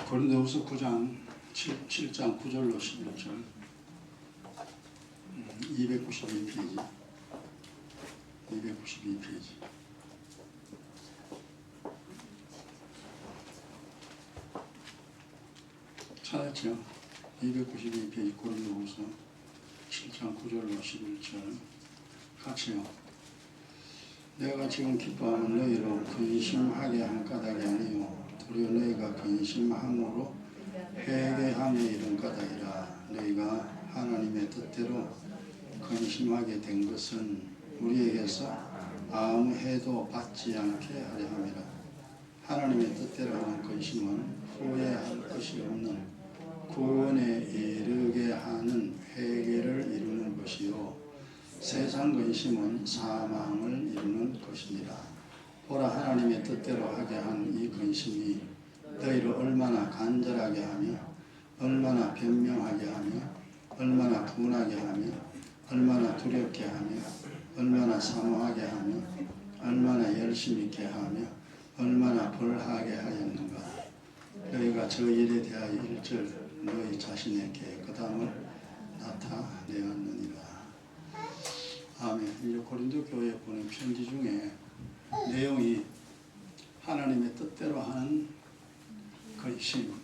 고린도후서 9장 7장 9절로 11절 292페이지 292페이지 찾았죠? 292페이지 고린도후서 7장 9절로 11절 같이요. 내가 지금 기뻐하는 너희로 근심하게 한 까닭이 아니요 도리어 너희가 근심함으로 회개함에 이른 까닭이라. 너희가 하나님의 뜻대로 근심하게 된 것은 우리에게서 아무 해도 받지 않게 하려 함이라. 하나님의 뜻대로 하는 근심은 후회할 것이 없는 구원에 이르게 하는 회개를 이루는 것이요 세상 근심은 사망을 이루는 것이니라. 보라, 하나님의 뜻대로 하게 한 이 근심이 너희를 얼마나 간절하게 하며 얼마나 변명하게 하며 얼마나 분하게 하며 얼마나 두렵게 하며 얼마나 사모하게 하며 얼마나 열심 있게 하며 얼마나 벌하게 하였는가. 너희가 저 일에 대하여 일절 너희 자신의 깨끗함을 나타내었느니라. 아멘. 이제 고린도 교회에 보낸 편지 중에 내용이 하나님의 뜻대로 하는 근심.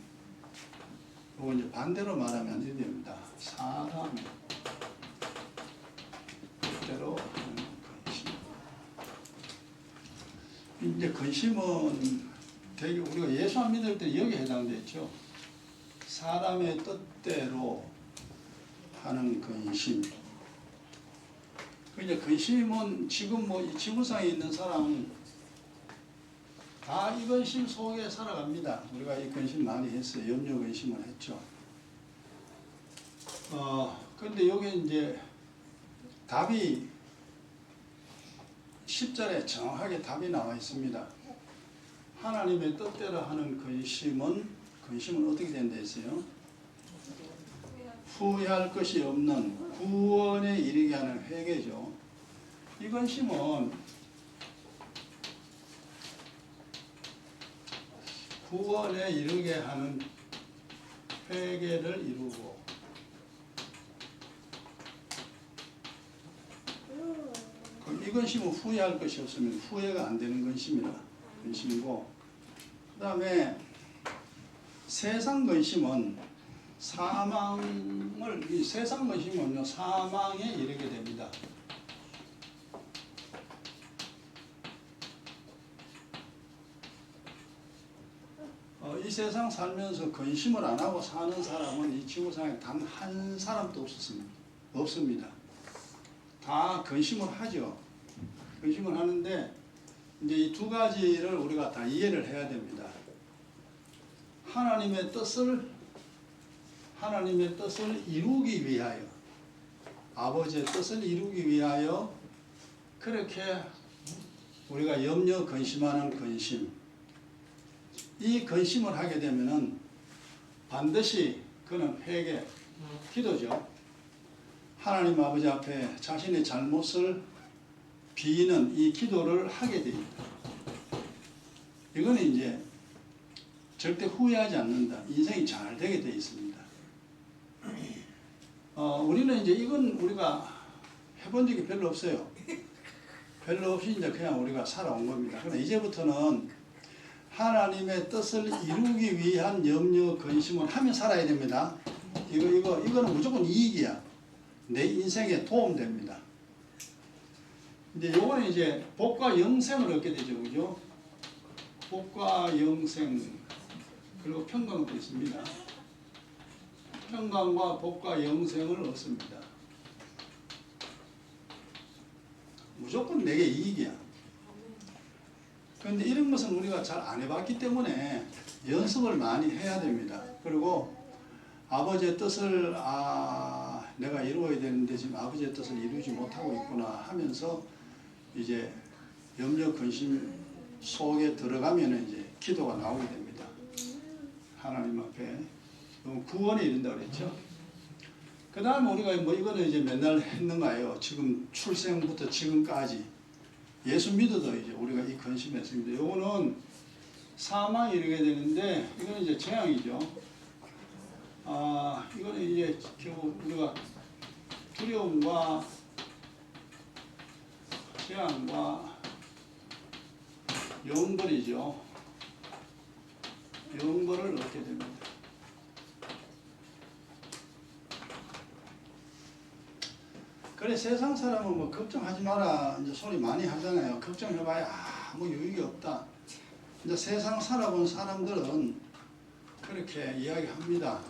이거 이제 반대로 말하면 이렇게 됩니다. 사람의 뜻대로 하는 근심. 이제 근심은 되게 우리가 예수 안 믿을 때 여기에 해당되어 있죠. 사람의 뜻대로 하는 근심. 이제 근심은 지금 뭐 이 지구상에 있는 사람은 다 이 근심 속에 살아갑니다. 우리가 이 근심 많이 했어요. 염려 근심을 했죠. 근데 여기 이제 답이 10절에 정확하게 답이 나와 있습니다. 하나님의 뜻대로 하는 근심은 어떻게 된다 했어요? 후회할 것이 없는 구원에 이르게 하는 회개죠. 이 근심은 구원에 이르게 하는 회개를 이루고 이 근심은 후회할 것이 없으면 후회가 안 되는 근심이고, 그 다음에 세상 근심은 이 세상 근심은요, 사망에 이르게 됩니다. 이 세상 살면서 근심을 안 하고 사는 사람은 이 지구상에 단 한 사람도 없습니다. 다 근심을 하죠. 근심을 하는데 이제 이 두 가지를 우리가 다 이해를 해야 됩니다. 하나님의 뜻을 이루기 위하여, 아버지의 뜻을 이루기 위하여 그렇게 우리가 염려 근심하는 근심, 이 근심을 하게 되면은 반드시 그는 회개, 기도죠. 하나님 아버지 앞에 자신의 잘못을 비는 이 기도를 하게 됩니다. 이거는 이제 절대 후회하지 않는다. 인생이 잘 되게 되어 있습니다. 우리는 이제 이건 우리가 해본 적이 별로 없어요. 별로 없이 이제 그냥 우리가 살아온 겁니다. 그러나 이제부터는 하나님의 뜻을 이루기 위한 염려, 근심을 하며 살아야 됩니다. 이거는 무조건 이익이야. 내 인생에 도움됩니다. 이제 요거는 이제 복과 영생을 얻게 되죠. 그죠? 복과 영생, 그리고 평강도 있습니다. 평강과 복과 영생을 얻습니다. 무조건 내게 이익이야. 그런데 이런 것은 우리가 잘 안 해봤기 때문에 연습을 많이 해야 됩니다. 그리고 아버지의 뜻을 내가 이루어야 되는데 지금 아버지의 뜻을 이루지 못하고 있구나 하면서 이제 염려 근심 속에 들어가면 이제 기도가 나오게 됩니다. 하나님 앞에 구원에 이른다고 그랬죠. 그 다음에 우리가 뭐 이거는 이제 맨날 했는가요? 지금 출생부터 지금까지 예수 믿어도 이제 우리가 이 근심했습니다. 요거는 사망이 이르게 되는데 이거는 이제 재앙이죠. 이거는 이제 결국 우리가 두려움과 재앙과 영벌이죠. 영벌을 얻게 됩니다. 그래 세상 사람은 뭐 걱정하지 마라 이제 소리 많이 하잖아요. 걱정해봐야 아무 유익이 없다. 이제 세상 살아본 사람들은 그렇게 이야기합니다.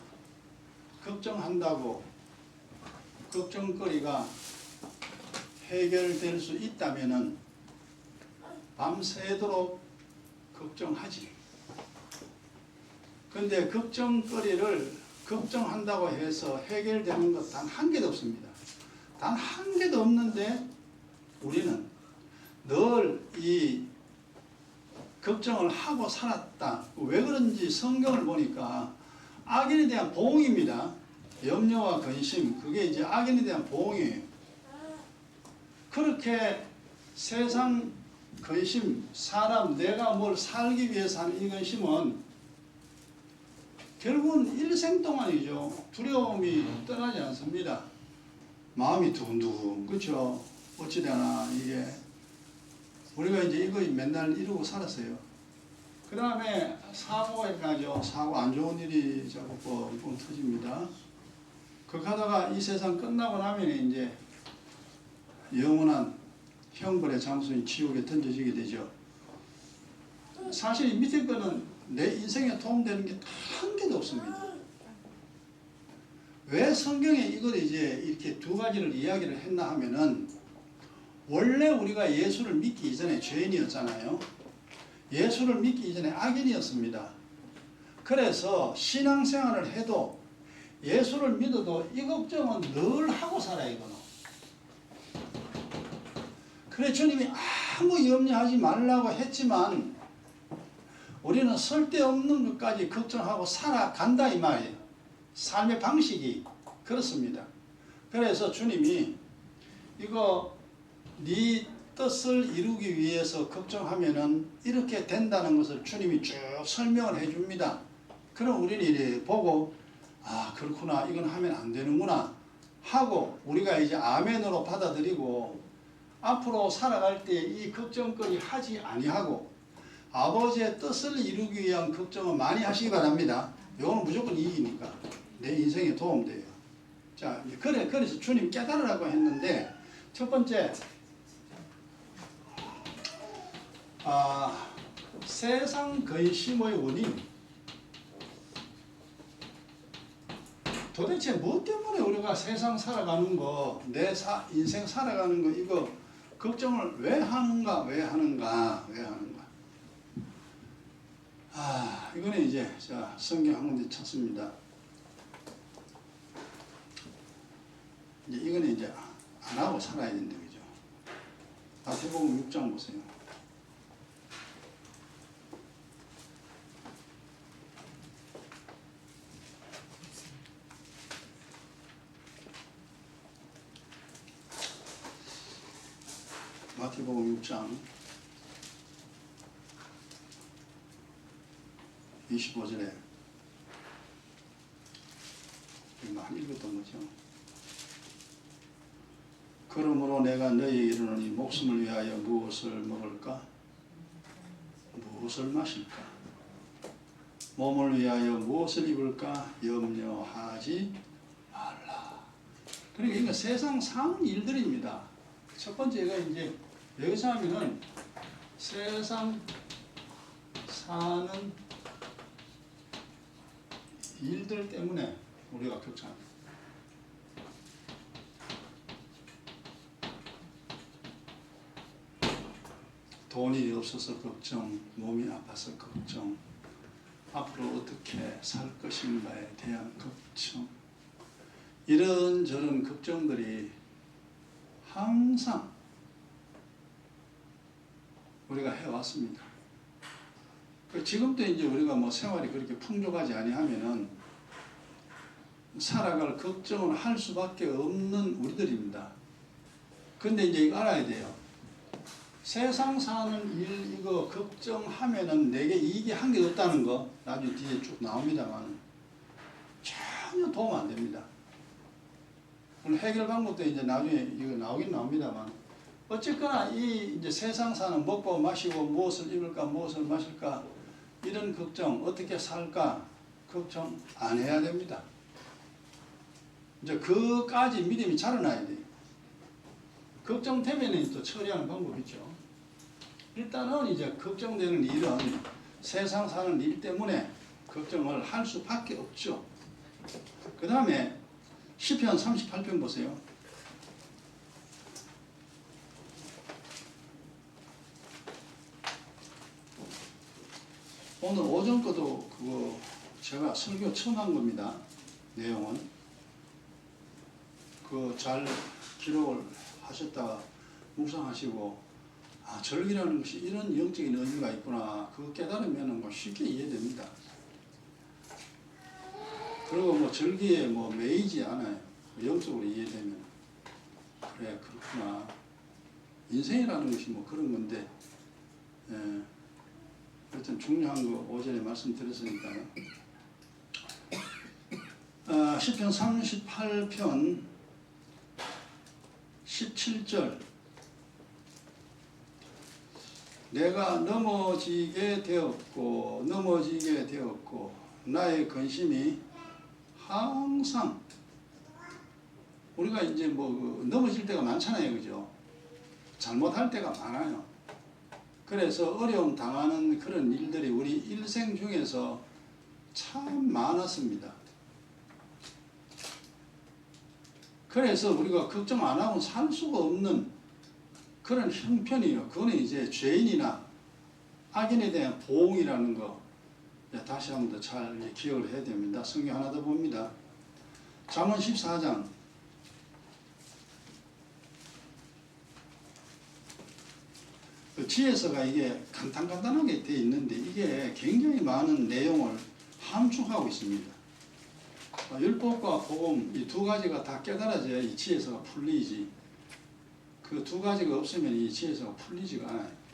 걱정한다고 걱정거리가 해결될 수 있다면은 밤새도록 걱정하지. 근데 걱정거리를 걱정한다고 해서 해결되는 것 단 한 개도 없습니다. 단 한 개도 없는데 우리는 늘 이 걱정을 하고 살았다. 왜 그런지 성경을 보니까 악인에 대한 보응입니다. 염려와 근심, 그게 이제 악인에 대한 보응이에요. 그렇게 세상 근심, 사람, 내가 뭘 살기 위해서 하는 이 근심은 결국은 일생 동안이죠. 두려움이 떠나지 않습니다. 마음이 두근두근, 그렇죠? 어찌되나 이게 우리가 이제 이거 맨날 이루고 살았어요. 그 다음에 사고가 일어나죠. 사고 안 좋은 일이 자꾸 뻥뻥 터집니다. 그렇게 하다가 이 세상 끝나고 나면 이제 영원한 형벌의 장소인 지옥에 던져지게 되죠. 사실 이 밑에 거는 내 인생에 도움되는 게 한 개도 없습니다. 왜 성경에 이걸 이제 이렇게 두 가지를 이야기를 했나 하면은 원래 우리가 예수를 믿기 이전에 죄인이었잖아요. 예수를 믿기 이전에 악인이었습니다. 그래서 신앙생활을 해도 예수를 믿어도 이 걱정은 늘 하고 살아요. 이거는. 그래 주님이 아무 염려하지 말라고 했지만 우리는 쓸데없는 것까지 걱정하고 살아간다 이 말이에요. 삶의 방식이 그렇습니다. 그래서 주님이 이거 네 뜻을 이루기 위해서 걱정하면은 이렇게 된다는 것을 주님이 쭉 설명을 해줍니다. 그럼 우리는 이래 보고 그렇구나 이건 하면 안 되는구나 하고 우리가 이제 아멘으로 받아들이고 앞으로 살아갈 때 이 걱정거리 하지 아니하고 아버지의 뜻을 이루기 위한 걱정을 많이 하시기 바랍니다. 이거는 무조건 이익이니까 내 인생에 도움돼요. 자, 이제 그래서 주님 깨달으라고 했는데 첫 번째 세상 근심의 원인 도대체 무엇 때문에 우리가 세상 살아가는 거, 내 인생 살아가는 거 이거 걱정을 왜 하는가? 이거는 이제 자 성경 한 군데 찾습니다. 이제 이거는 이제 안 하고 살아야 된다, 그죠? 마태복음 6장 보세요. 마태복음 6장 25절에 많이 읽었던 거죠. 그러므로 내가 너희에게 이르노니 목숨을 위하여 무엇을 먹을까? 무엇을 마실까? 몸을 위하여 무엇을 입을까? 염려하지 말라. 그러니까 이거 세상 사는 일들입니다. 첫 번째가 이제 여기서 하면은 세상 사는 일들 때문에 우리가 걱정합니다. 돈이 없어서 걱정, 몸이 아파서 걱정, 앞으로 어떻게 살 것인가에 대한 걱정, 이런저런 걱정들이 항상 우리가 해왔습니다. 지금도 이제 우리가 뭐 생활이 그렇게 풍족하지 아니하면은 살아갈 걱정을 할 수밖에 없는 우리들입니다. 근데 이제 이거 알아야 돼요. 세상 사는 일 이거 걱정하면은 내게 이익이 한 게 없다는 거 나중에 뒤에 쭉 나옵니다만 전혀 도움 안 됩니다. 물론 해결 방법도 이제 나중에 이거 나오긴 나옵니다만 어쨌거나 이 이제 세상 사는 먹고 마시고 무엇을 입을까 무엇을 마실까 이런 걱정 어떻게 살까 걱정 안 해야 됩니다. 이제 그까지 믿음이 자라나야 돼요. 걱정되면 또 처리하는 방법이 있죠. 일단은 이제 걱정되는 일은 세상 사는 일 때문에 걱정을 할 수밖에 없죠. 그 다음에 시편 38편 보세요. 오늘 오전 거도 그거 제가 설교 처음 한 겁니다. 내용은 그 잘 기록을 하셨다가 묵상하시고 아 절기라는 것이 이런 영적인 의미가 있구나 그거 깨달으면 뭐 쉽게 이해됩니다. 그리고 뭐 절기에 뭐 매이지 않아요. 영적으로 이해되면 그래 그렇구나 인생이라는 것이 뭐 그런 건데 하여튼 중요한 거 오전에 말씀드렸으니까요. 시편 38편 17절 내가 넘어지게 되었고 나의 근심이 항상 우리가 이제 뭐 넘어질 때가 많잖아요. 그죠? 잘못할 때가 많아요. 그래서 어려움 당하는 그런 일들이 우리 일생 중에서 참 많았습니다. 그래서 우리가 걱정 안 하고 살 수가 없는 그런 형편이에요. 그거는 이제 죄인이나 악인에 대한 보응이라는 거 다시 한 번 더 잘 기억을 해야 됩니다. 성경 하나 더 봅니다. 잠언 14장 그 지혜서가 이게 간단하게 되어 있는데 이게 굉장히 많은 내용을 함축하고 있습니다. 율법과 복음 이 두 가지가 다 깨달아져야 이 지혜서가 풀리지 그 두 가지가 없으면 이 지혜서가 풀리지가 않아요.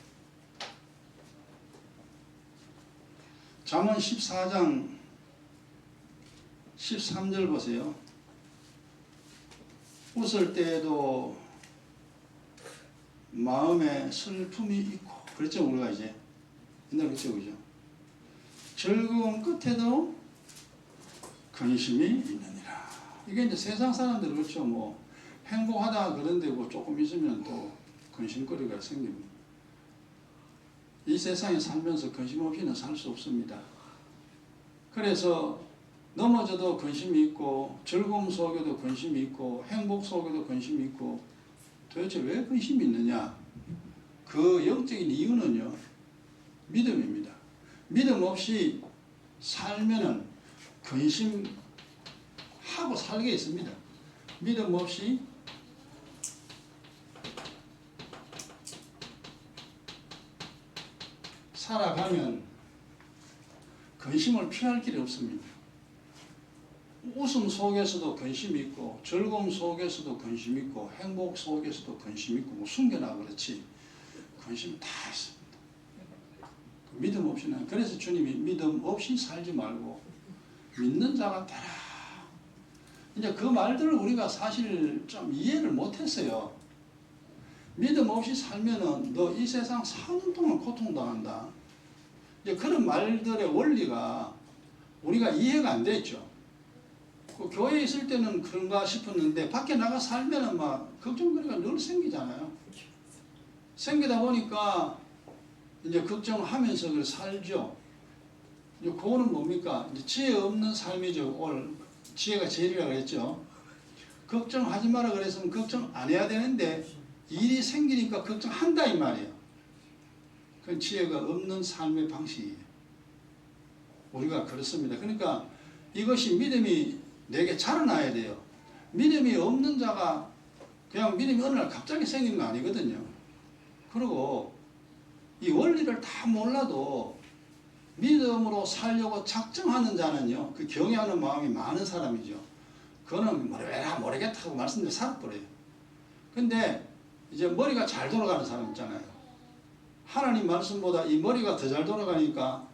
잠언 14장 13절 보세요. 웃을 때에도 마음에 슬픔이 있고 그렇죠. 우리가 이제 옛날 그렇죠. 그죠? 즐거움 끝에도 근심이 있느니라. 이게 이제 세상 사람들 그렇죠. 뭐 행복하다 그런데 뭐 조금 있으면 또 근심거리가 생깁니다. 이 세상에 살면서 근심 없이는 살 수 없습니다. 그래서 넘어져도 근심이 있고 즐거움 속에도 근심이 있고 행복 속에도 근심이 있고 도대체 왜 근심이 있느냐? 그 영적인 이유는요. 믿음입니다. 믿음 없이 살면은 근심하고 살게 있습니다. 믿음 없이 살아가면 근심을 피할 길이 없습니다. 웃음 속에서도 근심이 있고 즐거움 속에서도 근심이 있고 행복 속에서도 근심이 있고 뭐 숨겨나 그렇지 근심 다 있습니다. 믿음 없이는 그래서 주님이 믿음 없이 살지 말고 믿는 자가 되라. 이제 그 말들을 우리가 사실 좀 이해를 못했어요. 믿음 없이 살면은 너 이 세상 사는 동안 고통당한다. 이제 그런 말들의 원리가 우리가 이해가 안 됐죠. 그 교회에 있을 때는 그런가 싶었는데 밖에 나가 살면은 막 걱정거리가 늘 생기잖아요. 생기다 보니까 이제 걱정하면서 살죠. 이제 그거는 뭡니까? 이제 지혜 없는 삶이죠. 오늘 지혜가 제일이라고 했죠. 걱정하지 마라 그랬으면 걱정 안 해야 되는데 일이 생기니까 걱정한다 이 말이에요. 그건 지혜가 없는 삶의 방식이에요. 우리가 그렇습니다. 그러니까 이것이 믿음이 내게 자라나야 돼요. 믿음이 없는 자가 그냥 믿음이 어느 날 갑자기 생기는 거 아니거든요. 그리고 이 원리를 다 몰라도 믿음으로 살려고 작정하는 자는요. 그 경외하는 마음이 많은 사람이죠. 그거는 모르겠다고 말씀드려 살아버려요. 근데 이제 머리가 잘 돌아가는 사람 있잖아요. 하나님 말씀보다 이 머리가 더 잘 돌아가니까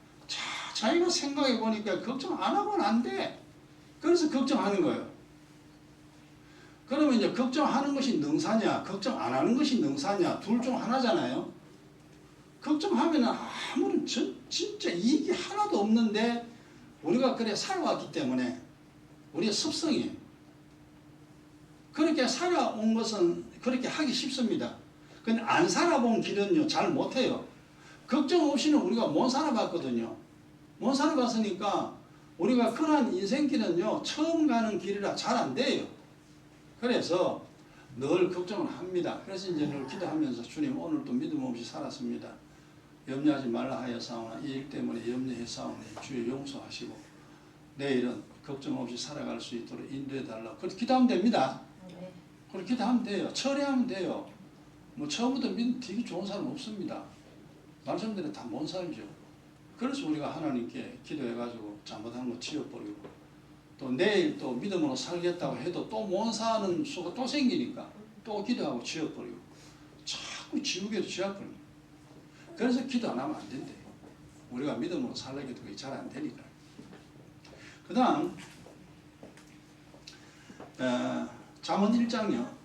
자기가 생각해 보니까 걱정 안 하고는 안 돼. 그래서 걱정하는 거예요. 그러면 이제 걱정하는 것이 능사냐, 걱정 안 하는 것이 능사냐, 둘 중 하나잖아요. 걱정하면은 아무런 진짜 이익이 하나도 없는데 우리가 그래 살아왔기 때문에 우리의 습성이에요. 그렇게 살아온 것은 그렇게 하기 쉽습니다. 근데 안 살아본 길은요, 잘 못해요. 걱정 없이는 우리가 못 살아봤거든요. 못 살아봤으니까 우리가 그러한 인생길은요, 처음 가는 길이라 잘 안 돼요. 그래서 늘 걱정을 합니다. 그래서 이제 늘 기도하면서 주님 오늘도 믿음 없이 살았습니다. 염려하지 말라 하여 사오나 이 일 때문에 염려해 사오니 주여 용서하시고 내일은 걱정 없이 살아갈 수 있도록 인도해 달라고 그렇게 기도하면 됩니다. 그렇게 기도하면 돼요. 철회하면 돼요. 뭐 처음부터 믿음 되게 좋은 사람 없습니다. 말씀대로 다 못 살죠. 그래서 우리가 하나님께 기도해가지고 잘못한 거 지워버리고 또 내일 또 믿음으로 살겠다고 해도 또 못 사는 수가 또 생기니까 또 기도하고 지워버리고 자꾸 지우개도 지워버리고 그래서 기도 안 하면 안 된대요. 우리가 믿음으로 살려고 해도 그게 잘 안 되니까. 그 다음 잠언 1장요.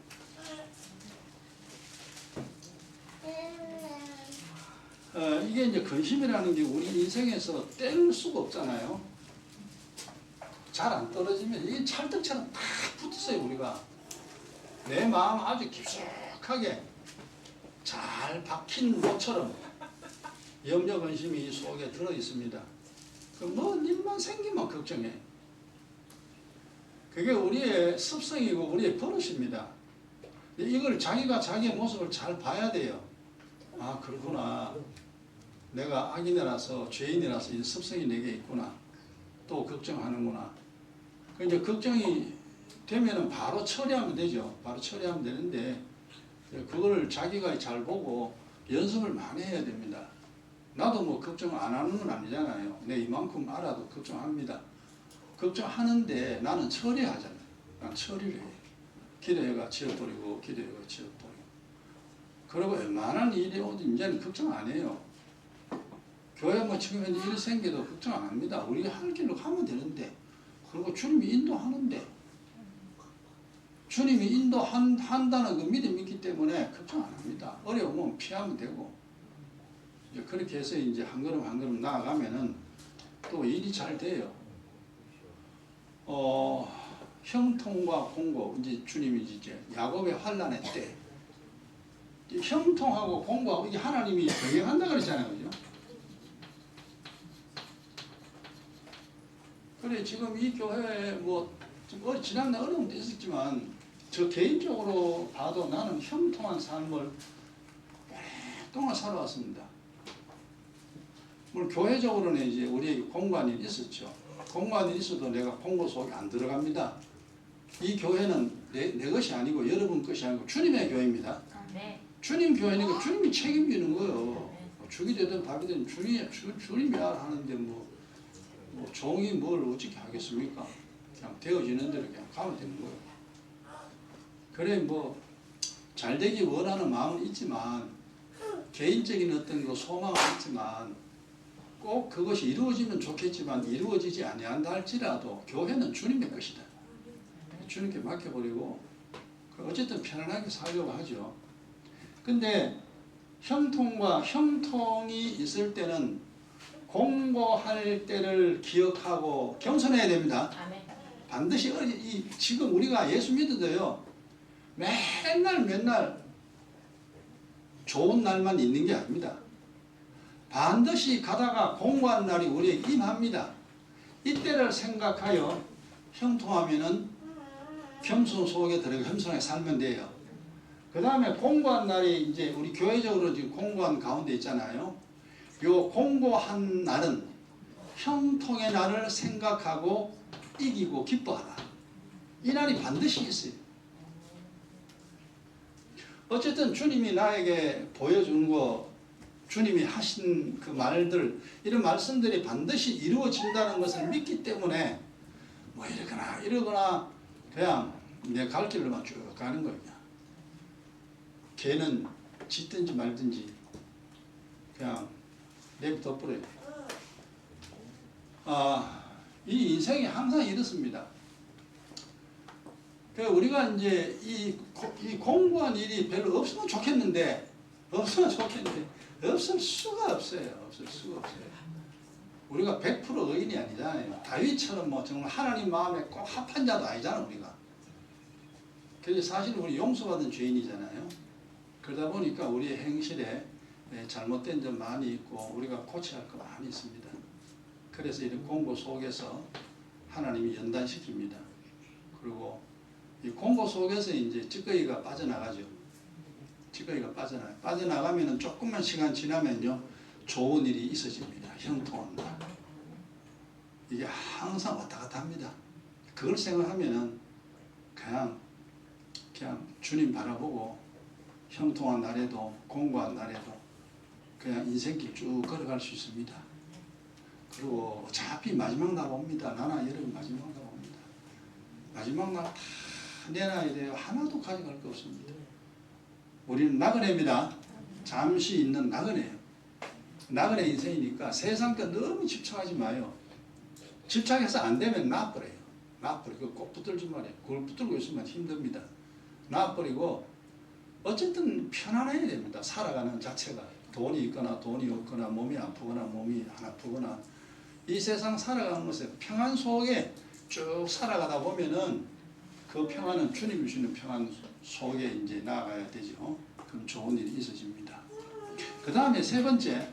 이게 이제 근심이라는 게 우리 인생에서 뗄 수가 없잖아요. 잘 안 떨어지면 이게 찰떡처럼 다 붙었어요. 우리가 내 마음 아주 깊숙하게 잘 박힌 못처럼 염려 근심이 이 속에 들어 있습니다. 뭐 일만 생기면 걱정해. 그게 우리의 습성이고 우리의 버릇입니다. 이걸 자기가 자기의 모습을 잘 봐야 돼요. 아 그렇구나. 내가 악인이라서 죄인이라서 이 습성이 내게 있구나. 또 걱정하는구나. 이제 걱정이 되면은 바로 처리하면 되죠. 바로 처리하면 되는데 그걸 자기가 잘 보고 연습을 많이 해야 됩니다. 나도 뭐 걱정 안 하는 건 아니잖아요. 내 이만큼 알아도 걱정합니다. 걱정하는데 나는 처리하잖아요. 난 처리를 해요. 기도해가 지워버리고 기도해가 지워버리고. 그리고 웬만한 일이 오든 이제는 걱정 안 해요. 교회 뭐 지금 현재 일 생겨도 걱정 안 합니다. 우리 할 길로 가면 되는데 그리고 주님이 인도하는데 주님이 인도한다는 그 믿음이 있기 때문에 걱정 안 합니다. 어려우면 피하면 되고 이제 그렇게 해서 이제 한 걸음 한 걸음 나아가면은 또 일이 잘 돼요. 형통과 공고 이제 주님이 이제 야곱의 환난의 때 형통하고 공고하고 이게 하나님이 병행한다 그랬잖아요, 그죠? 그래 지금 이 교회에 뭐 지난날 어려움도 있었지만 저 개인적으로 봐도 나는 형통한 삶을 오랫동안 살아왔습니다. 물론 교회적으로는 이제 우리에게 공관이 있었죠. 공관이 있어도 내가 공고 속에 안 들어갑니다. 이 교회는 내 것이 아니고 여러분 것이 아니고 주님의 교회입니다. 주님 교회니까 주님이 책임지는 거예요. 죽이 되든 밥이 되든 주님이 하는데 뭐 종이 뭘 어떻게 하겠습니까? 그냥 되어지는 대로 그냥 가면 되는 거예요. 그래 뭐 잘 되기 원하는 마음은 있지만 개인적인 어떤 그 소망은 있지만 꼭 그것이 이루어지면 좋겠지만 이루어지지 아니한다 할지라도 교회는 주님의 것이다. 주님께 맡겨버리고 어쨌든 편안하게 살려고 하죠. 근데 형통이 있을 때는 공고할 때를 기억하고 겸손해야 됩니다. 반드시 지금 우리가 예수 믿어도요. 맨날 좋은 날만 있는 게 아닙니다. 반드시 가다가 공고한 날이 우리에게 임합니다. 이때를 생각하여 형통하면은 겸손 속에 들어가 겸손하게 살면 돼요. 그 다음에 공고한 날이 이제 우리 교회적으로 지금 공고한 가운데 있잖아요. 요 공고한 날은 형통의 날을 생각하고 이기고 기뻐하라. 이 날이 반드시 있어요. 어쨌든 주님이 나에게 보여준 거, 주님이 하신 그 말들, 이런 말씀들이 반드시 이루어진다는 것을 믿기 때문에 뭐 이러거나 그냥 내 갈 길로만 쭉 가는 거냐. 걔는 짓든지 말든지 그냥 내비둬 버려요. 이 인생이 항상 이렇습니다. 우리가 이제 이 공부한 일이 별로 없으면 좋겠는데, 없을 수가 없어요. 없을 수가 없어요. 우리가 100% 의인이 아니잖아요. 다윗처럼 뭐 정말 하나님 마음에 꼭 합한 자도 아니잖아, 우리가. 그래서 사실 우리 용서받은 죄인이잖아요. 그러다 보니까 우리의 행실에 잘못된 점 많이 있고 우리가 고쳐야 할 거 많이 있습니다. 그래서 이런 공고 속에서 하나님이 연단시킵니다. 그리고 이 공고 속에서 이제 찌꺼기가 빠져나가죠. 찌꺼기가 빠져나가면은 조금만 시간 지나면요, 좋은 일이 있어집니다. 형통합니다. 이게 항상 왔다 갔다 합니다. 그걸 생각하면은 그냥 주님 바라보고 형통한 날에도 공고한 날에도 그냥 인생길 쭉 걸어갈 수 있습니다. 그리고 어차피 마지막 날 옵니다. 나나 여러분 마지막 날 옵니다. 마지막 날 다 내놔야 돼요. 하나도 가져갈 거 없습니다. 우리는 나그네입니다. 잠시 있는 나그네예요. 나그네 인생이니까 세상 거 너무 집착하지 마요. 집착해서 안 되면 놔버려요. 놔버리고 꼭 붙들지 말아요. 그걸 붙들고 있으면 힘듭니다. 놔버리고 어쨌든 편안해야 됩니다. 살아가는 자체가. 돈이 있거나 돈이 없거나 몸이 아프거나 몸이 안 아프거나 이 세상 살아가는 것에 평안 속에 쭉 살아가다 보면은 그 평안은 주님이 주시는 평안 속에 이제 나아가야 되죠. 그럼 좋은 일이 있어집니다. 그 다음에 세 번째,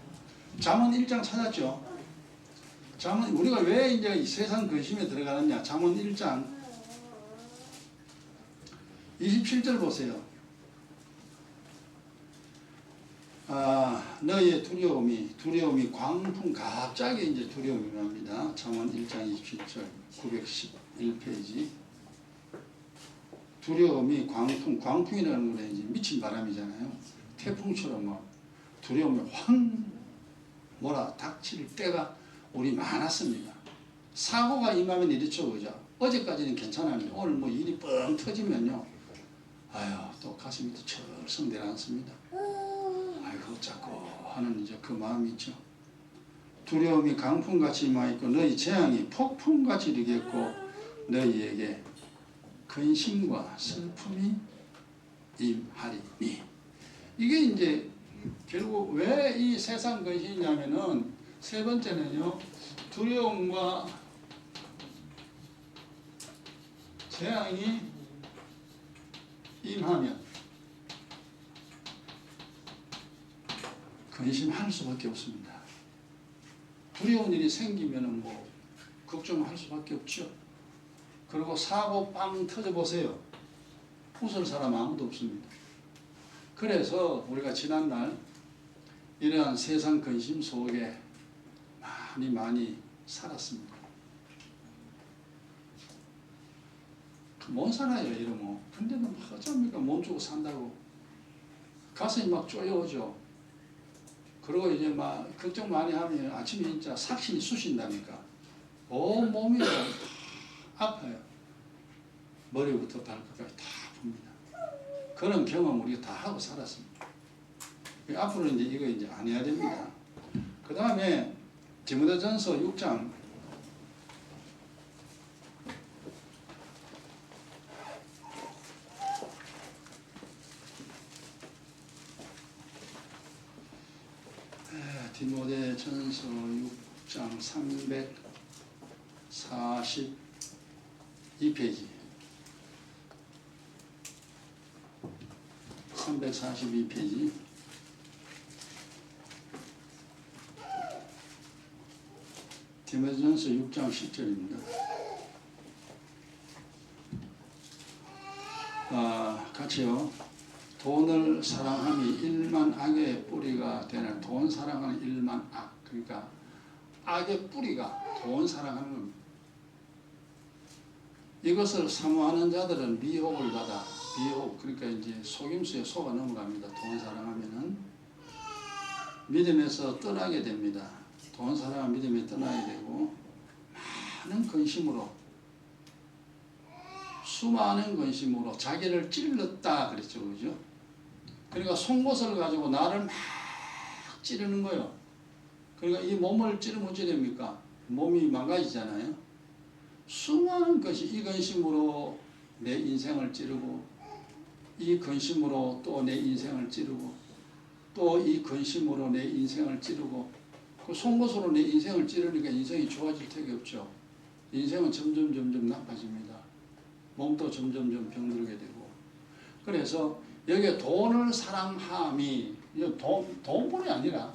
잠언 1장 찾았죠. 잠언, 우리가 왜 이제 이 세상 근심에 들어가느냐. 잠언 1장 27절 보세요. 너의 두려움이 광풍, 갑자기 이제 두려움이 납니다. 잠언 1장 27절 911페이지. 두려움이 광풍이라는 건 이제 미친 바람이잖아요. 태풍처럼 막 두려움이 확 몰아닥칠 때가 우리 많았습니다. 사고가 임하면 이렇죠, 그죠? 어제까지는 괜찮았는데 오늘 뭐 일이 뻥 터지면요, 또 가슴이 또 철썩 내려앉습니다. 아이고 자꾸 하는 이제 그 마음이 있죠. 두려움이 강풍같이 임하였고 너희 재앙이 폭풍같이 이르겠고 너희에게 근심과 슬픔이 임하리니. 이게 이제 결국 왜 이 세상 근심이냐면은 세 번째는요, 두려움과 재앙이 임하면 근심할 수밖에 없습니다. 두려운 일이 생기면은 뭐 걱정할 수밖에 없죠. 그리고 사고 빵 터져 보세요. 웃을 사람 아무도 없습니다. 그래서 우리가 지난날 이러한 세상 근심 속에 많이 살았습니다. 못 살아요, 이러면. 근데도 어쩝니까? 몸 주고 산다고. 가슴이 막 쪼여오죠. 그리고 이제 막 걱정 많이 하면 아침에 진짜 삭신이 쑤신다니까. 온 몸이 아파요. 머리부터 발끝까지 다 아픕니다. 그런 경험 우리가 다 하고 살았습니다. 앞으로는 이제 이거 이제 안 해야 됩니다. 그 다음에 디모데전서 6장 342페이지 342페이지 디모데전서 6장 10절입니다. 같이요. 돈을 사랑함이 일만 악의 뿌리가 되는, 돈 사랑하는 일만 악. 그러니까 악의 뿌리가 돈 사랑하는 겁니다. 이것을 사모하는 자들은 미혹을 받아, 미혹, 그러니까 이제 속임수에 속아 넘어갑니다. 돈 사랑하면은 믿음에서 떠나게 됩니다. 돈 사랑하면 믿음에 떠나게 되고, 많은 근심으로, 수많은 근심으로 자기를 찔렀다 그랬죠, 그죠? 그러니까 송곳을 가지고 나를 막 찌르는 거예요. 그러니까 이 몸을 찌르면 어찌 됩니까? 몸이 망가지잖아요. 수많은 것이 이 근심으로 내 인생을 찌르고, 이 근심으로 또 내 인생을 찌르고, 또 이 근심으로 내 인생을 찌르고, 그 송곳으로 내 인생을 찌르니까 인생이 좋아질 택이 없죠. 인생은 점점 나빠집니다. 몸도 점점 병들게 되고. 그래서 여기에 돈을 사랑함이, 돈뿐이 아니라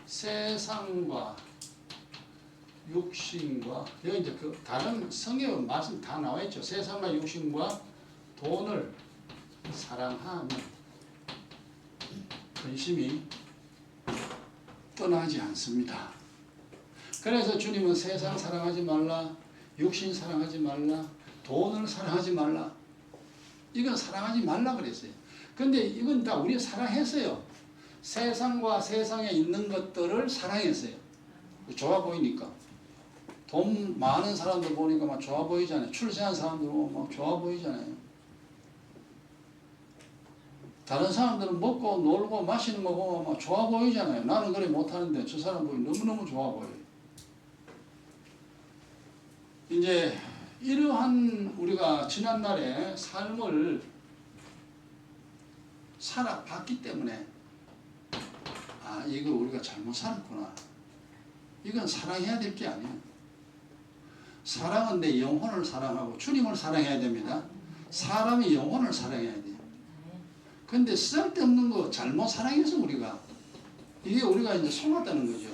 세상과 육신과, 여기 이제 그 다른 성경 말씀 다 나와 있죠. 세상과 육신과 돈을 사랑하면 근심이 떠나지 않습니다. 그래서 주님은 세상 사랑하지 말라, 육신 사랑하지 말라, 돈을 사랑하지 말라. 이건 사랑하지 말라 그랬어요. 근데 이건 다 우리 사랑했어요. 세상과 세상에 있는 것들을 사랑했어요. 좋아 보이니까. 돈 많은 사람들 보니까 막 좋아 보이잖아요. 출세한 사람들 보면 막 좋아 보이잖아요. 다른 사람들은 먹고 놀고 마시는 거 보면 막 좋아 보이잖아요. 나는 그래 못하는데 저 사람 보기 너무너무 좋아 보여요. 이제 이러한 우리가 지난날에 삶을 살아봤기 때문에 이거 우리가 잘못 살았구나. 이건 사랑해야 될 게 아니에요. 사랑은 내 영혼을 사랑하고 주님을 사랑해야 됩니다. 사람이 영혼을 사랑해야 돼요. 근데 쓸데없는 거 잘못 사랑해서 이게 우리가 이제 속았다는 거죠.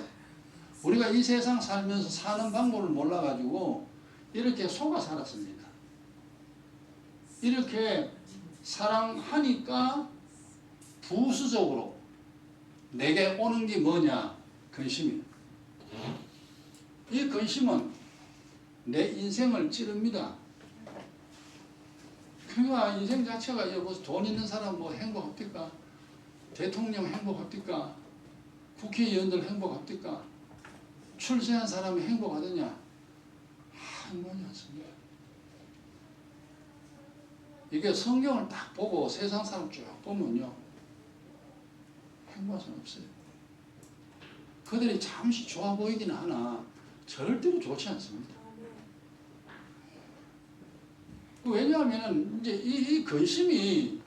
우리가 이 세상 살면서 사는 방법을 몰라가지고 이렇게 속아 살았습니다. 이렇게 사랑하니까 부수적으로 내게 오는 게 뭐냐? 근심이에요. 이 근심은 내 인생을 찌릅니다. 그러니까 인생 자체가 무슨 돈 있는 사람 뭐 행복합니까? 대통령 행복합니까? 국회의원들 행복합니까? 출세한 사람이 행복하느냐? 행복하지 않습니다. 이게 성경을 딱 보고 세상 사람 쭉 보면요, 행복할 수는 없어요. 그들이 잠시 좋아 보이긴 하나 절대로 좋지 않습니다. 왜냐하면 이제 이 근심이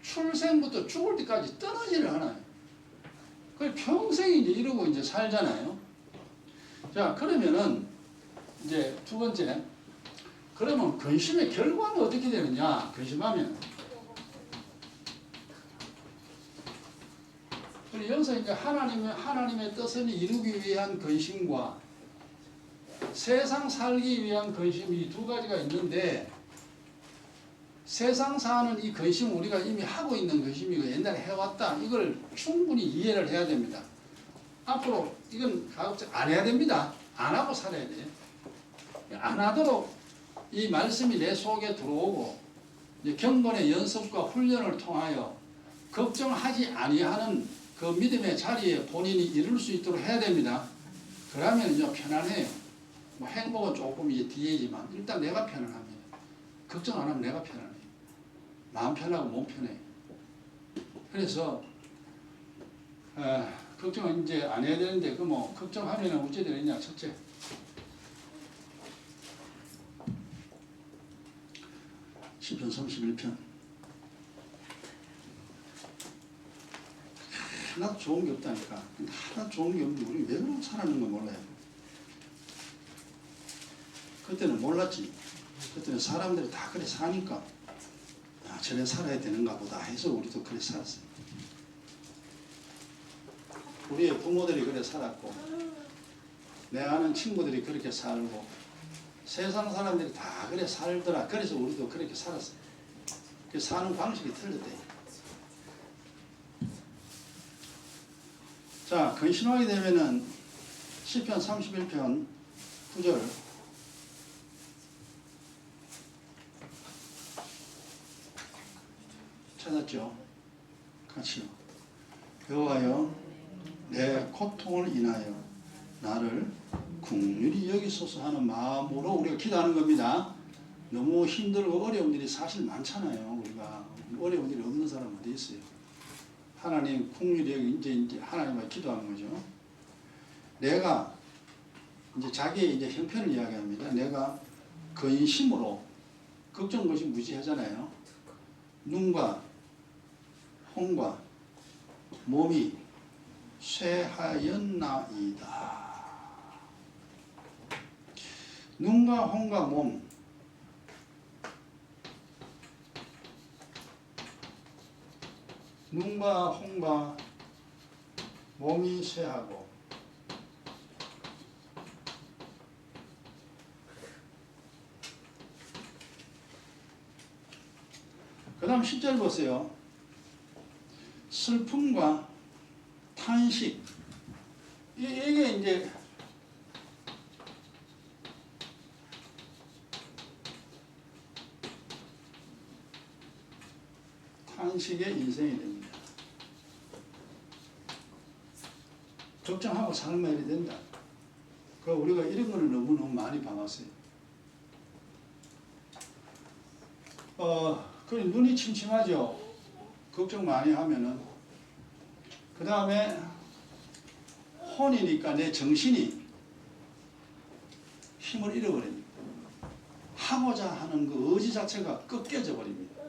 출생부터 죽을 때까지 떠나지를 않아요. 그래서 평생 이제 이러고 이제 살잖아요. 자, 그러면은 이제 두 번째, 그러면 근심의 결과는 어떻게 되느냐? 근심하면. 그리고 여기서 이제 하나님의 뜻을 이루기 위한 근심과 세상 살기 위한 근심이 두 가지가 있는데, 세상 사는 이 근심 우리가 이미 하고 있는 근심이고 옛날에 해왔다. 이걸 충분히 이해를 해야 됩니다. 앞으로 이건 가급적 안 해야 됩니다. 안 하고 살아야 돼요. 안 하도록 이 말씀이 내 속에 들어오고 이제 경건의 연습과 훈련을 통하여 걱정하지 아니하는 그 믿음의 자리에 본인이 이룰 수 있도록 해야 됩니다. 그러면 이제 편안해요. 뭐 행복은 조금 이제 뒤에지만 일단 내가 편안합니다. 걱정 안 하면 내가 편안해요. 마음 편하고 몸 편해요. 그래서 걱정은 이제 안 해야 되는데 그 뭐 걱정하면 어찌 되느냐. 첫째, 시편 31편. 하나도 좋은 게 없다니까. 하나도 좋은 게 없는데 우리 왜 그러고 살았는 건 몰라요. 그때는 몰랐지. 그때는 사람들이 다 그래 사니까 저래 살아야 되는가 보다 해서 우리도 그래 살았어요. 우리의 부모들이 그래 살았고 내 아는 친구들이 그렇게 살고 세상 사람들이 다 그래 살더라. 그래서 우리도 그렇게 살았어요. 그 사는 방식이 틀렸대요. 자, 근심하게 되면은 시편 31편 9절 찾았죠? 같이요. 여호와여, 내 고통을 인하여 나를 긍휼히 여기소서 하는 마음으로 우리가 기도하는 겁니다. 너무 힘들고 어려운 일이 사실 많잖아요. 우리가 어려운 일이 없는 사람 어디 있어요? 하나님 국률이 이제 하나님을 기도하는 거죠. 내가 이제 자기의 이제 형편을 이야기합니다. 내가 근심으로 걱정 것이 무지하잖아요. 눈과 홍과 몸이 쇠하였나이다. 눈과 홍과 몸, 눈과 홍과 몸이 쇠하고 그 다음 10절 보세요. 슬픔과 탄식, 이게 이제 탄식의 인생이 됩니다. 걱정하고 살면 이래 된다. 그 우리가 이런 걸 너무너무 많이 봐왔어요. 그 눈이 침침하죠. 걱정 많이 하면은. 그 다음에 혼이니까 내 정신이 힘을 잃어버립니다. 하고자 하는 그 의지 자체가 꺾여져 버립니다.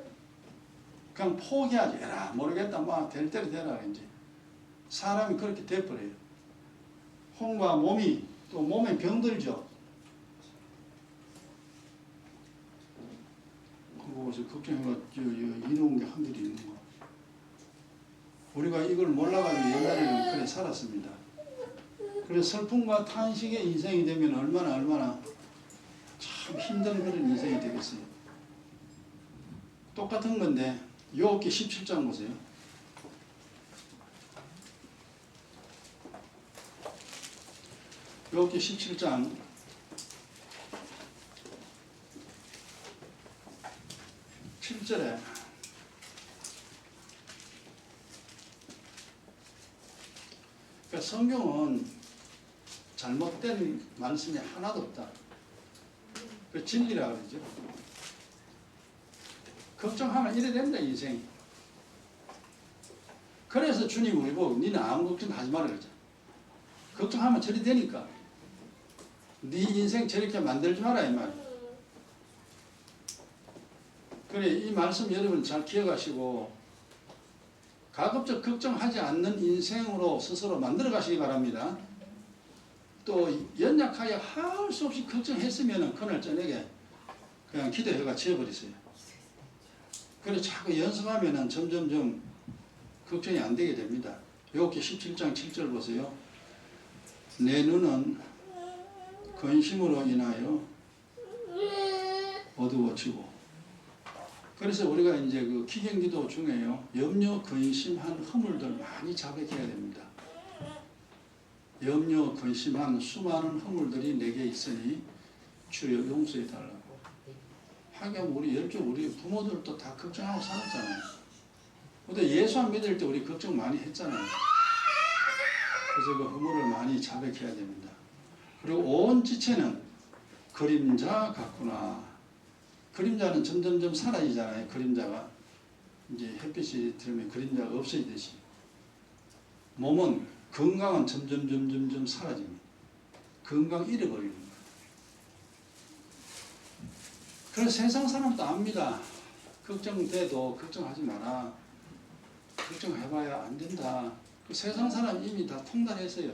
그냥 포기하지. 에라 모르겠다. 뭐 될 대로 되라. 이제 사람이 그렇게 돼버려요. 혼과 몸이 또 몸에 병들죠. 그거 걱정해가 이로운 게 한둘이 있는 거. 우리가 이걸 몰라가지고 옛날에는 그래 살았습니다. 그래서 슬픔과 탄식의 인생이 되면 얼마나 참 힘든 그런 인생이 되겠어요. 똑같은 건데 욥기 17장 보세요. 욥기 17장 7절에 그러니까 성경은 잘못된 말씀이 하나도 없다. 그 진리라 그러죠. 걱정하면 이래 된다 인생. 그래서 주님 우리 보고 니는 아무 걱정하지 말라 그러죠. 걱정하면 저리 되니까. 네 인생 저렇게 만들지 마라 이 말. 그래 이 말씀 여러분 잘 기억하시고 가급적 걱정하지 않는 인생으로 스스로 만들어 가시기 바랍니다. 또 연약하게 할 수 없이 걱정했으면 그날 저녁에 그냥 기도회가 지어버리세요. 그래 자꾸 연습하면 점점점 걱정이 안 되게 됩니다. 욥기 17장 7절 보세요. 내 눈은 근심으로 인하여 어두워지고. 그래서 우리가 이제 그 기경기도 중에요. 염려, 근심한 허물들 많이 자백해야 됩니다. 염려, 근심한 수많은 허물들이 내게 있으니 주여 용서해 달라고. 하긴 우리 부모들도 다 걱정하고 살았잖아요. 근데 예수 안 믿을 때 우리 걱정 많이 했잖아요. 그래서 그 허물을 많이 자백해야 됩니다. 그리고 온 지체는 그림자 같구나. 그림자는 점점점 사라지잖아요. 그림자가 이제 햇빛이 들면 그림자가 없어지듯이 몸은 건강은 점점 사라집니다. 건강 잃어버리는 거예요. 그래서 세상 사람도 압니다. 걱정돼도 걱정하지 마라. 걱정해봐야 안 된다. 그 세상 사람 이미 다 통달했어요.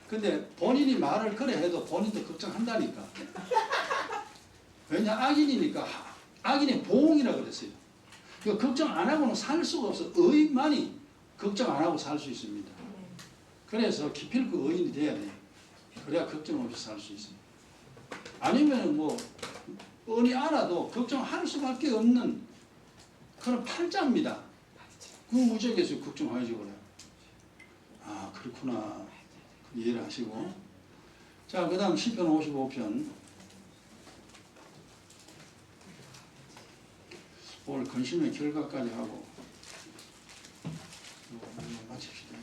근데 본인이 말을 그래 해도 본인도 걱정한다니까. 왜냐 악인이니까. 악인의 보응이라 그랬어요. 그러니까 걱정 안 하고는 살 수가 없어. 의인만이 걱정 안 하고 살 수 있습니다. 그래서 기필코 의인이 돼야 돼요. 그래야 걱정 없이 살 수 있어요. 아니면 뭐 뻔히 알아도 걱정할 수밖에 없는 그런 팔자입니다. 그 무적에서 걱정하지 그래. 아 그렇구나. 이해를 하시고. 자, 그 다음 시편 55편. 오늘 근심의 결과까지 하고 마칩시다.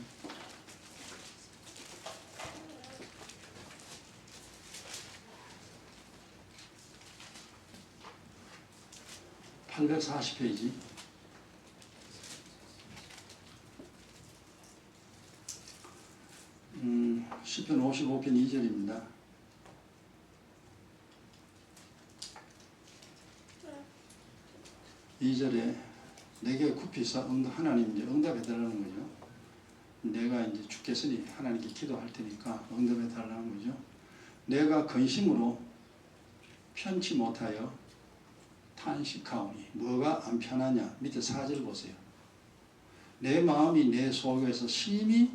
(840페이지) 시편 55편 2절입니다. 이 절에 내게 굽히사 하나님 이제 응답해 달라는 거죠. 내가 이제 죽겠으니 하나님께 기도할 테니까 응답해 달라는 거죠. 내가 근심으로 편치 못하여 탄식하오니 뭐가 안 편하냐. 밑에 4절 보세요. 내 마음이 내 속에서 심히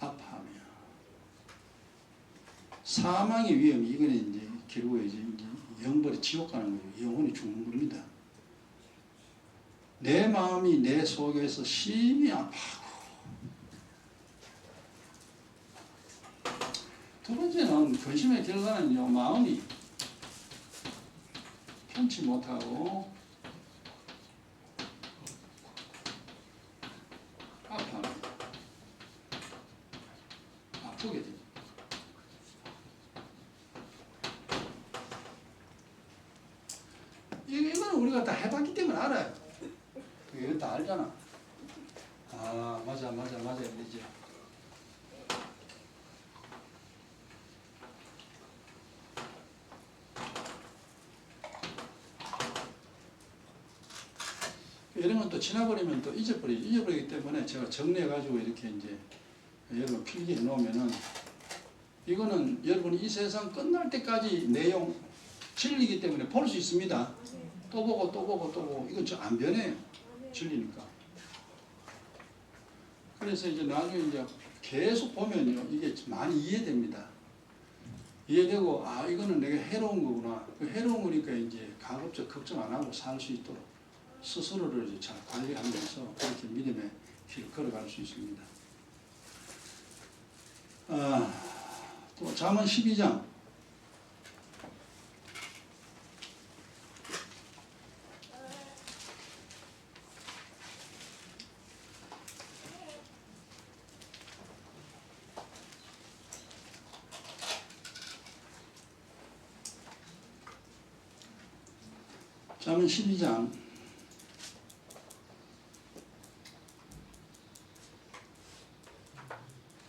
아파하며. 사망의 위험이 이거는 이제 결국에 이제 영벌이 지옥 가는 거예요. 영혼이 죽는 겁니다. 내 마음이 내 속에서 심히 아파하고. 두 번째는 근심의 결과는요, 마음이 편치 못하고 아파합니다. 아프게 됩니다. 이거는 우리가 다 해봤기 때문에 알아요. 이거 다 알잖아. 아, 맞아 이제. 이런 건 또 지나버리면 또 잊어버리기 때문에 제가 정리해가지고 이렇게 이제 여러분 필기해 놓으면은, 이거는 여러분이 이 세상 끝날 때까지 내용 진리이기 때문에 볼 수 있습니다. 또 보고 이건 좀 안 변해요. 진리니까. 그래서 이제 나중에 이제 계속 보면요, 이게 많이 이해됩니다. 이해되고, 아, 이거는 내가 해로운 거구나. 해로운 거니까 이제 가급적 걱정 안 하고 살 수 있도록 스스로를 이제 잘 관리하면서 그렇게 믿음의 길을 걸어갈 수 있습니다. 또 잠언 12장. 잠언 12장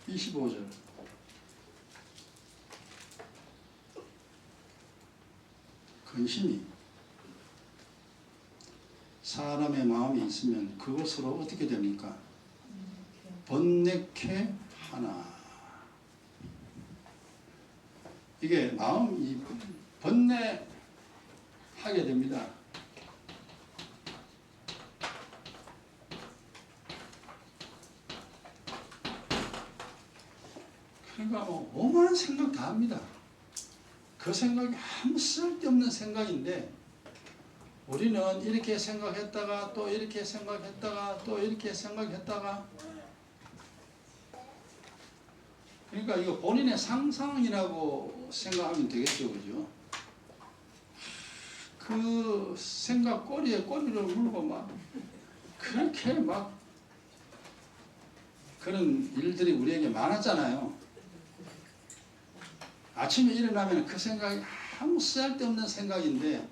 25절. 근심이 사람의 마음이 있으면 그것으로 어떻게 됩니까? 번뇌케 하나. 이게 마음이 번뇌하게 됩니다. 그러니까 뭐 오만 생각 다 합니다. 그 생각이 아무 쓸데없는 생각인데, 우리는 이렇게 생각했다가 또 이렇게 생각했다가 또 이렇게 생각했다가, 그러니까 이거 본인의 상상이라고 생각하면 되겠죠, 그죠? 그 생각 꼬리에 꼬리를 물고 막 그렇게 막 그런 일들이 우리에게 많았잖아요. 아침에 일어나면 그 생각이 아무 쓸데없는 생각인데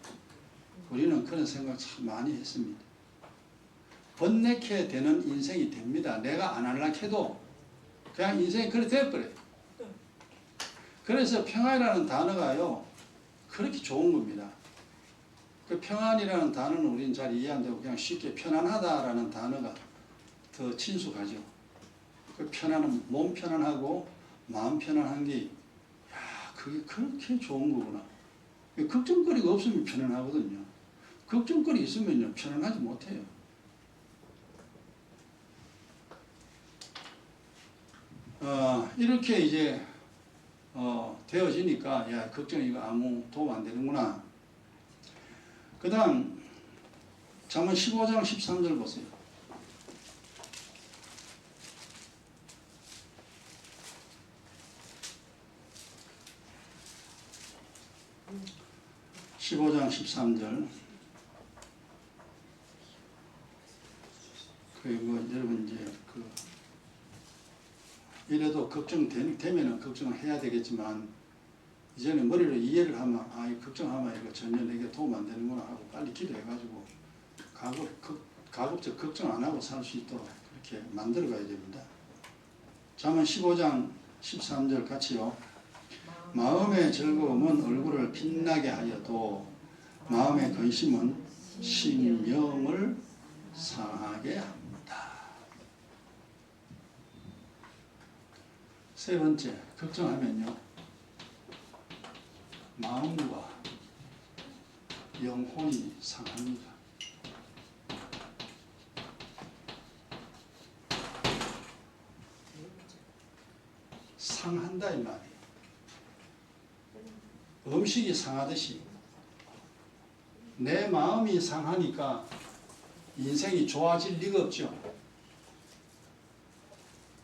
우리는 그런 생각 참 많이 했습니다. 번뇌케 되는 인생이 됩니다. 내가 안 하려고 해도 그냥 인생이 그렇게 되어버려요. 그래서 평안이라는 단어가요, 그렇게 좋은 겁니다. 그 평안이라는 단어는 우리는 잘 이해 안 되고 그냥 쉽게 편안하다라는 단어가 더 친숙하죠. 그 편안은 몸 편안하고 마음 편안한 게, 그게 그렇게 좋은 거구나. 걱정거리가 없으면 편안하거든요. 걱정거리 있으면요, 편안하지 못해요. 이렇게 이제 되어지니까, 야, 걱정 이거 아무 도움 안 되는구나. 그 다음 잠언 15장 13절 보세요. (15장 13절) 그리고 여러분 이제 이래도 걱정되면은 걱정을 해야 되겠지만, 이제는 머리로 이해를 하면, 이 걱정하면 이거 전혀 내게 도움 안 되는구나 하고 빨리 기도해가지고 가급적 걱정 안 하고 살 수 있도록 그렇게 만들어 가야 됩니다. 잠언 15장 13절 같이요. 마음의 즐거움은 얼굴을 빛나게 하여도 마음의 근심은 심령을 상하게 합니다. 세 번째, 걱정하면요, 마음과 영혼이 상합니다. 상한다 이 말이에요. 음식이 상하듯이 내 마음이 상하니까 인생이 좋아질 리가 없죠.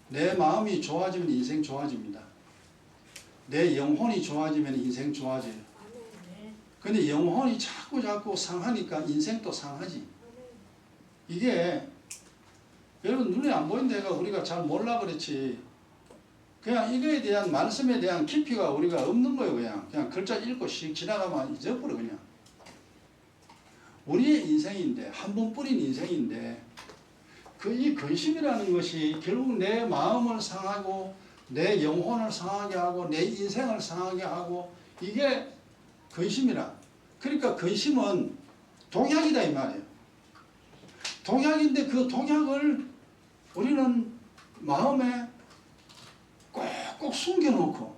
내 마음이 좋아지면 인생 좋아집니다. 내 영혼이 좋아지면 인생 좋아져요. 근데 영혼이 자꾸 상하니까 인생도 상하지. 이게 여러분 눈에 안 보이는 데가 우리가 잘 몰라 그렇지. 그냥 이거에 대한 말씀에 대한 깊이가 우리가 없는 거예요. 그냥 글자 읽고 씩 지나가면 잊어버려 그냥. 우리의 인생인데 한 번뿐인 인생인데 이 근심이라는 것이 결국 내 마음을 상하고 내 영혼을 상하게 하고 내 인생을 상하게 하고 이게 근심이라. 그러니까 근심은 독약이다 이 말이에요. 독약인데 그 독약을 우리는 마음에 꼭 숨겨놓고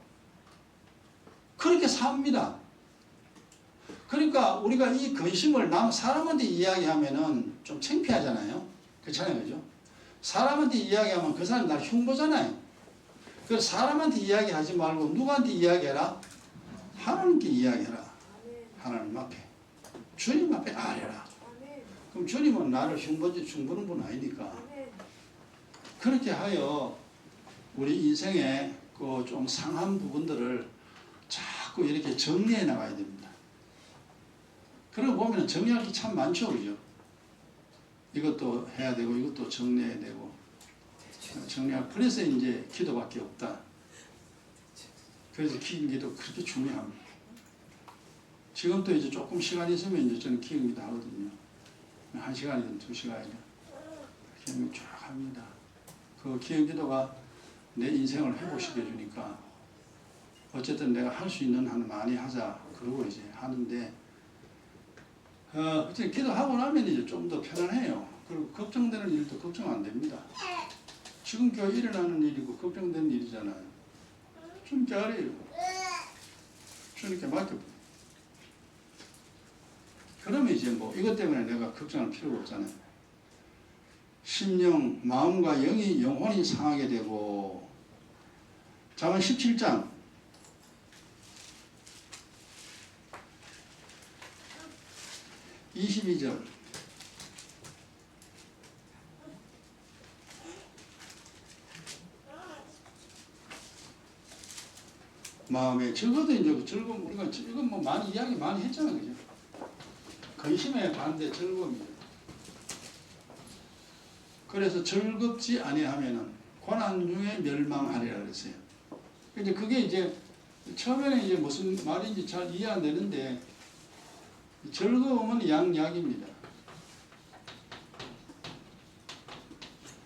그렇게 삽니다. 그러니까 우리가 이 근심을 사람한테 이야기하면은 좀 창피하잖아요. 그렇잖아요. 그죠? 사람한테 이야기하면 그 사람이 날 흉보잖아요. 그래서 사람한테 이야기하지 말고 누구한테 이야기해라? 하나님께 이야기해라. 하나님 앞에. 주님 앞에 아뢰라. 그럼 주님은 나를 흉보는 분 아니니까. 그렇게 하여 우리 인생의 그 좀 상한 부분들을 자꾸 이렇게 정리해 나가야 됩니다. 그러고 보면 정리할 게 참 많죠. 그죠? 이것도 해야 되고 이것도 정리해야 되고 정리할 그래서 이제 기도밖에 없다. 그래서 기도 그렇게 중요합니다. 지금도 이제 조금 시간이 있으면 이제 저는 기도 하거든요. 1시간이든 2시간이든 기도 쭉 합니다. 그 기도가 내 인생을 회복시켜 주니까 어쨌든 내가 할 수 있는 한 많이 하자 그러고 이제 하는데 어쨌든 기도하고 나면 이제 좀 더 편안해요. 그리고 걱정되는 일도 걱정 안 됩니다. 지금 교회 일어나는 일이고 걱정되는 일이잖아요. 좀 잘해요. 주님께 맡겨버려. 그러면 이제 뭐 이것 때문에 내가 걱정할 필요가 없잖아요. 심령, 마음과 영혼이 상하게 되고 잠언 17장 22절 마음에 적어도 이제 즐거움 우리가 이건 뭐 많이 이야기 많이 했잖아요. 그죠? 근심에 반대 즐거움이죠. 그래서 즐겁지 아니하면은 고난 중에 멸망하리라 그랬어요. 근데 그게 이제 처음에는 이제 무슨 말인지 잘 이해 안 되는데 즐거움은 양약입니다.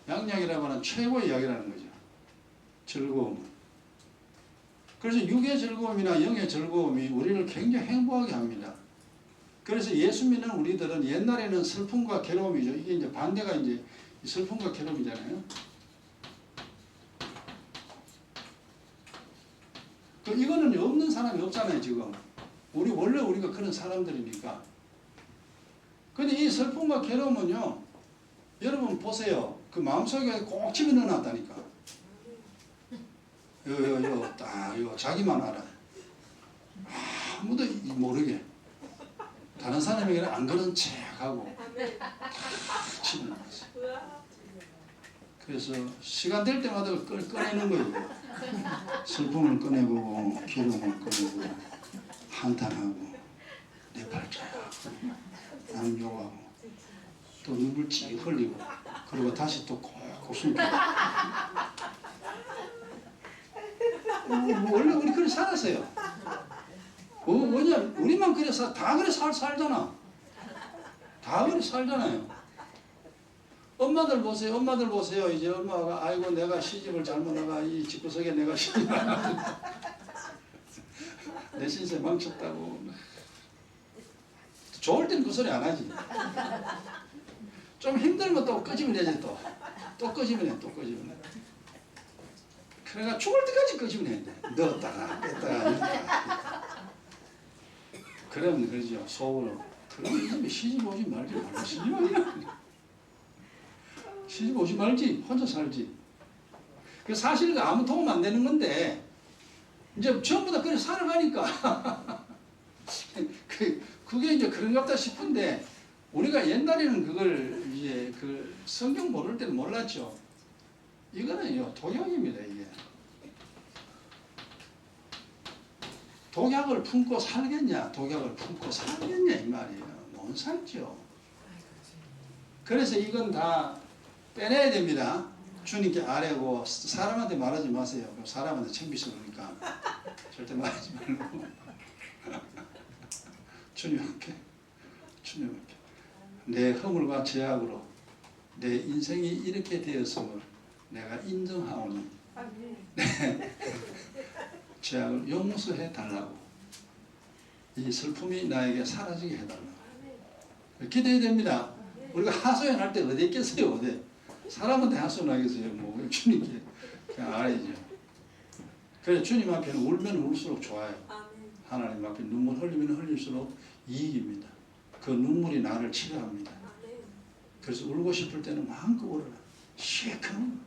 양약이라고 하는 최고의 약이라는 거죠. 즐거움은. 그래서 육의 즐거움이나 영의 즐거움이 우리를 굉장히 행복하게 합니다. 그래서 예수 믿는 우리들은 옛날에는 슬픔과 괴로움이죠. 이게 이제 반대가 이제 슬픔과 괴로움이잖아요. 이거는 없는 사람이 없잖아요, 지금. 원래 우리가 그런 사람들이니까. 근데 이 슬픔과 괴로움은요, 여러분 보세요. 그 마음속에 꼭 집어넣어 놨다니까. 딱, 자기만 알아. 아무도 모르게. 다른 사람에게는 안 그런 척 하고. 다 집어넣어 놨어요. 그래서 시간 될 때마다 꺼내는 거예요. 슬픔을 꺼내보고 괴로움을 꺼내고 한탄하고 내 발자야 나는 욕하고 또 눈물 찌 흘리고 그리고 다시 또 콕콕 숨기고 원래 우리 그렇게 살았어요. 뭐냐 우리만 그래서 다 그래 살잖아. 다 그래 살잖아요. 엄마들 보세요. 엄마들 보세요. 이제 엄마가 아이고 내가 시집을 잘못하가 이 집구석에 내가 시집을 내 신세 망쳤다고. 좋을 땐 그 소리 안 하지. 좀 힘들면 또 끄집어내지 또. 또 끄집어내 또 끄집어내. 그러니까 죽을 때까지 끄집어내야 돼. 넣었다가 뺐다가 넣었다가. 그러면 그러죠. 속으로. 그럼 이 집에 시집 오지 말지 말고 시집 아니야. 시집 오지 말지. 혼자 살지. 그 사실 아무 도움 안 되는 건데 이제 전부 다 그래 살아가니까 그게 이제 그런갑다 싶은데 우리가 옛날에는 그걸 이제 그 성경 모를 때는 몰랐죠. 이거는요 독약입니다. 이게 독약을 품고 살겠냐, 독약을 품고 살겠냐 이 말이에요. 못 살죠. 그래서 이건 다 빼내야 됩니다. 주님께 아뢰고 사람한테 말하지 마세요. 사람한테 창피해서 그러니까 절대 말하지 말고 주님께 내 허물과 죄악으로 내 인생이 이렇게 되었음을 내가 인정하오니 내 죄악을 용서해 달라고 이 슬픔이 나에게 사라지게 해달라고 기도해야 됩니다. 우리가 하소연할 때 어디 있겠어요? 어디? 사람한테 하소연하겠어요? 뭐 주님께 그냥 알아야죠. 그래서 주님 앞에는 울면 울수록 좋아요. 하나님 앞에 눈물 흘리면 흘릴수록 이익입니다. 그 눈물이 나를 치료합니다. 그래서 울고 싶을 때는 마음껏 울어라. 시큰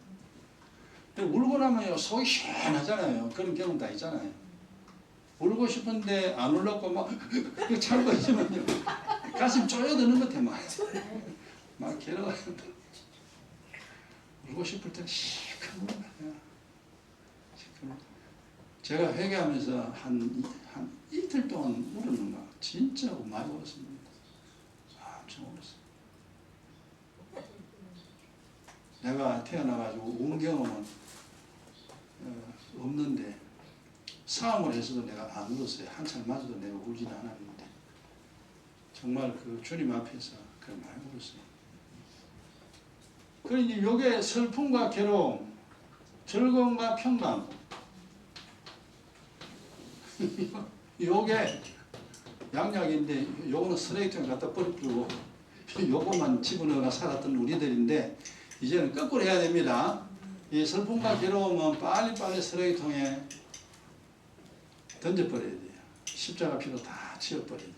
울고 나면요 속이 시원하잖아요. 그런 경험 다 있잖아요. 울고 싶은데 안 울었고 막 참고 있으면요 가슴 쪼여드는 것 같아 막 괴로워요. 울고 싶을 때는 시큰 울어라. 제가 회개하면서 한 이틀 동안 울었는가 진짜 많이 울었습니다. 엄청 울었어요. 내가 태어나가지고 운 경험은 없는데 싸움을 했어도 내가 안 울었어요. 한참 맞아도 내가 울지는 않았는데 정말 그 주님 앞에서 그걸 많이 울었어요. 그러니 요게 슬픔과 괴로움, 즐거움과 평강 요게 양약인데 요거는 쓰레기통에 갖다 버리고 요것만 집어넣어가 살았던 우리들인데 이제는 거꾸로 해야 됩니다. 이 슬픔과 괴로움은 빨리빨리 쓰레기통에 던져버려야 돼요. 십자가 피로 다 치워버려야 돼요.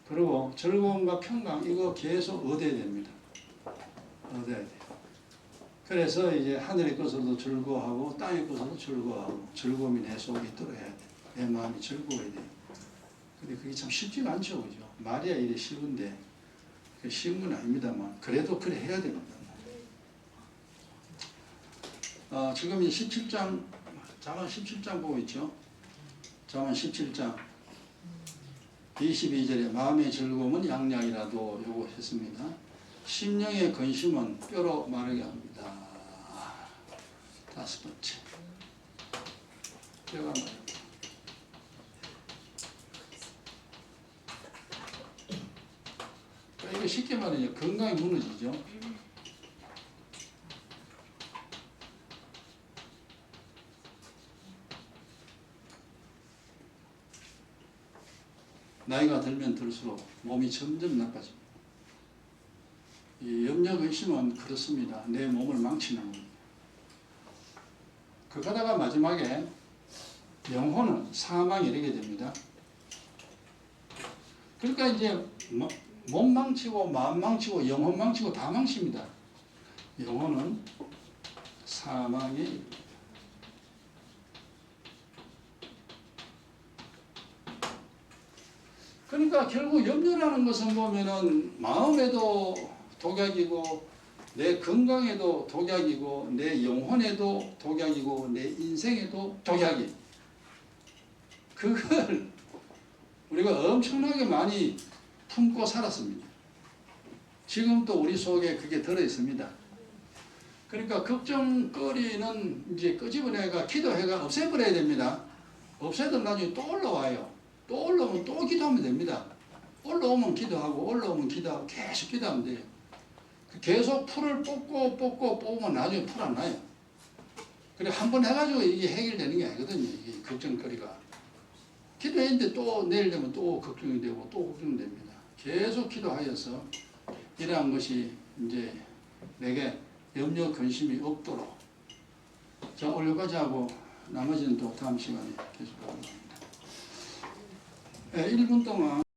그리고 즐거움과 평강 이거 계속 얻어야 됩니다. 얻어야 돼요. 그래서 이제 하늘의 것으로도 즐거워하고 땅의 것으로도 즐거워하고 즐거움이 내 속에 있도록 해야 돼요. 내 마음이 즐거워야 돼요. 근데 그게 참 쉽지가 않죠. 그죠? 말이야 이래 쉬운데 쉬운 건 아닙니다만 그래도 그래 해야 됩니다. 지금 이 17장 잠언 17장 보고 있죠. 잠언 17장 22절에 마음의 즐거움은 양약이라도 요거 했습니다. 심령의 근심은 뼈로 마르게 합니다. 다섯 번째 뼈가 마르다. 이거 쉽게 말하면 건강이 무너지죠. 나이가 들면 들수록 몸이 점점 나빠집니다. 이 염려 근심은 그렇습니다. 내 몸을 망치는 겁니다. 그러다가 마지막에 영혼은 사망에 이르게 됩니다. 그러니까 이제 몸 망치고 마음 망치고 영혼 망치고 다 망칩니다. 영혼은 사망에 이릅니다. 그러니까 결국 염려라는 것은 보면은 마음에도 독약이고 내 건강에도 독약이고 내 영혼에도 독약이고 내 인생에도 독약이. 그걸 우리가 엄청나게 많이 품고 살았습니다. 지금도 우리 속에 그게 들어 있습니다. 그러니까 걱정거리는 이제 끄집어내가 기도해가 없애버려야 됩니다. 없애도 나중에 또 올라와요. 또 올라오면 또 기도하면 됩니다. 올라오면 기도하고 올라오면 기도하고 계속 기도하면 돼요. 계속 풀을 뽑으면 나중에 풀 안 나요. 그래 한 번 해가지고 이게 해결되는 게 아니거든요. 이게 걱정거리가. 기도했는데 또 내일 되면 또 걱정이 되고 또 걱정됩니다. 계속 기도하여서 이러한 것이 이제 내게 염려 근심이 없도록. 자, 오늘 여기까지 하고 나머지는 또 다음 시간에 계속하도록 합니다. 1분 동안